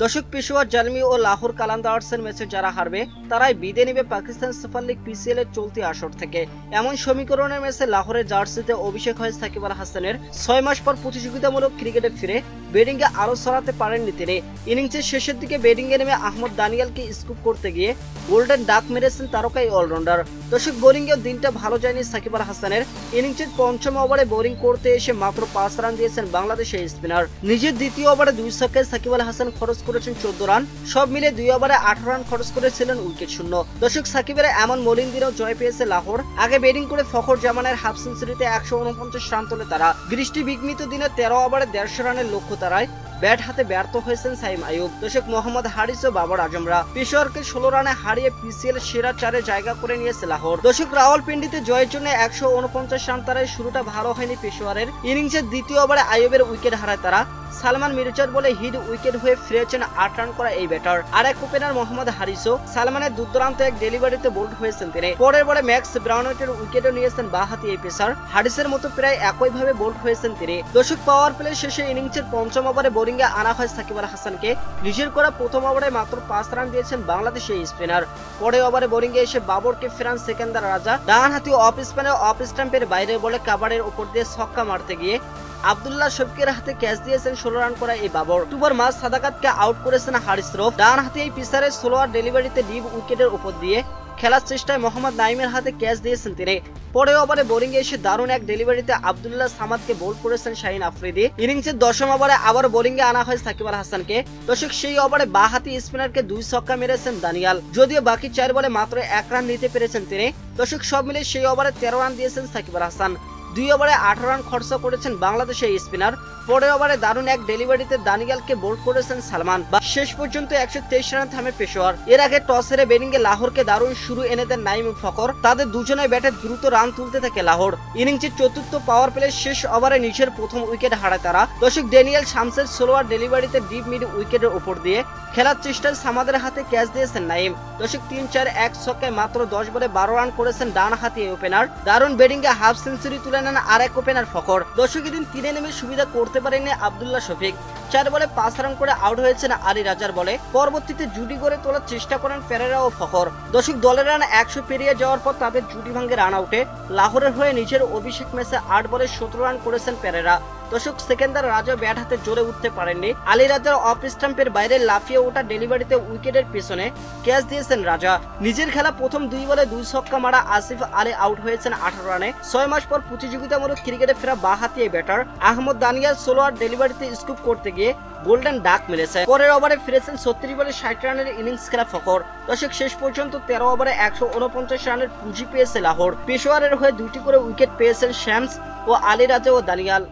দর্শক, পেশোয়ার জালমি ও লাহোর কালান্দার্সের ম্যাচে যারা হারবে তারাই বিদায় নেবে পাকিস্তান সুপার লিগ পিসিএল এর চলতি আসর থেকে। এমন সমীকরণের ম্যাচে লাহোরের জার্সিতে অভিষেক হয় সাকিব আল হাসানের। 6 মাস পর প্রতিযোগিতামূলক ক্রিকেটে ফিরে ব্যাটিংয়ে আরো ছড়াতে পারেননি তিনি। ইনিংসের শেষের দিকে ব্যাটিংয়ে নেমে আহমদ দানিয়ালকে স্কুপ করতে গিয়ে গোল্ডেন ডাক মেরেছেন তারকা এই অলরাউন্ডার। দর্শক, বোলিংয়েও দিনটা ভালো যায়নি সাকিব আল হাসানের। ইনিংসের পঞ্চম ওভারে বোলিং করতে এসে মাত্র 5 রান দিয়েছেন বাংলাদেশের স্পিনার। নিজের দ্বিতীয় ওভারে 2 ছক্কায় সাকিব আল হাসান খরচ করেছেন 14 রান। সব মিলে 2 ওভারে 18 রান খরচ করেছিলেন উইকেট শূন্য। দর্শক, সাকিবের এমন মলিন দিনেও জয় পেয়েছে লাহোর। আগে ব্যাটিং করে ফখর জামানের হাফ সেঞ্চুরিতে 149 রান তোলে তারা। বৃষ্টি বিঘ্নিত দিনে 13 ওভারে 150 রানের লক্ষ্য তারায় ব্যাট হাতে ব্যর্থ হয়েছেন সাইম আইয়ুব। দর্শক, মোহাম্মদ হারিস ও বাবর আজমরা পেশোয়ারকে 16 রানে হারিয়ে পিসিএল সেরা 4-এ জায়গা করে নিয়েছে লাহোর। দর্শক, রাওয়ালপিন্ডিতে জয়ের জন্য 149 রান তারায় শুরুটা ভালো হয়নি পেশোয়ারের। ইনিংসের দ্বিতীয় ওভারে আইয়ুবের উইকেট হারায় তারা। সালমান মির্জার বলে হিট উইকেট হয়ে ফিরেছেন 8 রান করা এই ব্যাটার। আর এক ওপেনার মোহাম্মদ হারিসও সালমানের দুর্দান্ত এক ডেলিভারিতে বোল্ড হয়েছেন তিনি। পরের বলে ম্যাক্স ব্রাউনেটের উইকেটও নিয়েছেন বাঁহাতি এই পেসার। হারিসের মতো প্রায় একইভাবে বোল্ড হয়েছেন তিনি। দর্শক, পাওয়ার প্লে শেষে ইনিংসের পঞ্চম ওভারে বোলিংয়ে আনা হয় সাকিব আল হাসানকে। নিজের করা প্রথম ওভারে মাত্র 5 রান দিয়েছেন বাংলাদেশের এই স্পিনার। পরের ওভারে বোলিংয়ে এসে বাবরকে ফেরান সেকেন্দার রাজা। ডান হাতি অফ স্পিনে অফ স্টাম্পের বাইরে বলে কাভারের উপর দিয়ে ছক্কা মারতে গিয়ে আব্দুল্লাহ শফিকের হাতে ক্যাচ দিয়েছেন 16 রান করা এই বাবর। দুবার মাস সাদাকাতকে আউট করেছেন হারিস রফ। ডান হাতে এই পিসারের স্লোয়ার ডেলিভারিতে ডিপ উইকেটের উপর দিয়ে খেলার চেষ্টায় মোহাম্মদ নাইমের হাতে ক্যাচ দিয়েছেন তিনি। পরে ওভারে বোলিং এসে দারুণ এক ডেলিভারিতে আব্দুল্লাহ সামাদকে বোল্ড করেছেন শাহিন আফ্রিদি। ইনিংসের 10ম ওভারে আবার বোলিং এ আনা হয় সাকিব আল হাসানকে। দর্শক, সেই ওভারে বাঁহাতি স্পিনারকে 2 ছক্কা মেরেছেন দানিয়াল। যদিও বাকি 4 বলে মাত্র 1 রান নিতে পেরেছেন তিনি। দর্শক, সব মিলে সেই ওভারে 13 রান দিয়েছেন সাকিব আল হাসান। 2 ওভারে 18 রান খরচ করেছেন বাংলাদেশের স্পিনার। পরের ওভারে দারুণ এক ডেলিভারিতে দানিয়ালকে বোল্ড করেছেন সালমান। শেষ পর্যন্ত 123 রানে থামে পেশোয়ার। এর আগে টস হেরে ব্যাটিংয়ে লাহোরকে দারুণ শুরু এনে দেন নাইম ফখর। তাদের দুজনের ব্যাটে দ্রুত রান তুলতে থাকে লাহোর। ইনিংসের চতুর্থ পাওয়ার প্লে শেষ ওভারে নিজের প্রথম উইকেট হারায় তারা। দর্শক, ড্যানিয়েল শামসের স্লোয়ার ডেলিভারিতে ডিপ মিড উইকেটের উপর দিয়ে খেলার চেষ্টায় সামাদের হাতে ক্যাচ দিয়েছেন নাইম। দর্শক, 3-4-1 ছক্কায় মাত্র 10 বলে 12 রান করেছেন ডান হাতি ওপেনার। দারুণ ব্যাটিংয়ে হাফ সেঞ্চুরি তুলে নেন আর এক ওপেনার ফখর। দর্শক, এদিন 3-এ নেমে সুবিধা করতে পারেনি আব্দুল্লাহ শফিক। 4 বলে 5 রান করে আউট হয়েছেন আলী রাজার বলে। পরবর্তীতে জুটি করে তোলার চেষ্টা করেন পেরেরা ও ফখর। দর্শক, দলের রান 100 পেরিয়ে যাওয়ার পর তাদের জুটি ভাঙ্গে রান আউটে লাহোরের হয়ে নিজের অভিষেক ম্যাচে 8 বলে 17 রান করেছেন পেরেরা। দর্শক, সেকেন্দার রাজা ব্যাট হাতে জোরে উঠতে পারেননি। আলী রাজার অফ স্টাম্পের বাইরে লাফিয়ে ওঠা ডেলিভারিতে উইকেটের পেছনে ক্যাচ দিয়েছেন রাজা। নিজের খেলা প্রথম 2 বলে 2 ছক্কা মারা আসিফ আলী আউট হয়েছেন 18 রানে। 6 মাস পর প্রতিযোগিতামূলক ক্রিকেটে ফেরা বাঁহাতি এই ব্যাটার আহমদ দানিয়াল সোলোয়ার ডেলিভারিতে স্কুপ করতে গিয়ে গোল্ডেন ডাক মেরেছে। পরের ওভারে ফিরেছেন 36 বলে 60 রানের ইনিংস খেলা ফখর। দর্শক, শেষ পর্যন্ত 13 ওভারে 149 রানের পুঁজি পেয়েছে লাহোর। পেশোয়ারের হয়ে 2টি করে উইকেট পেয়েছেন শামস ও আলী রাজা ও দানিয়াল।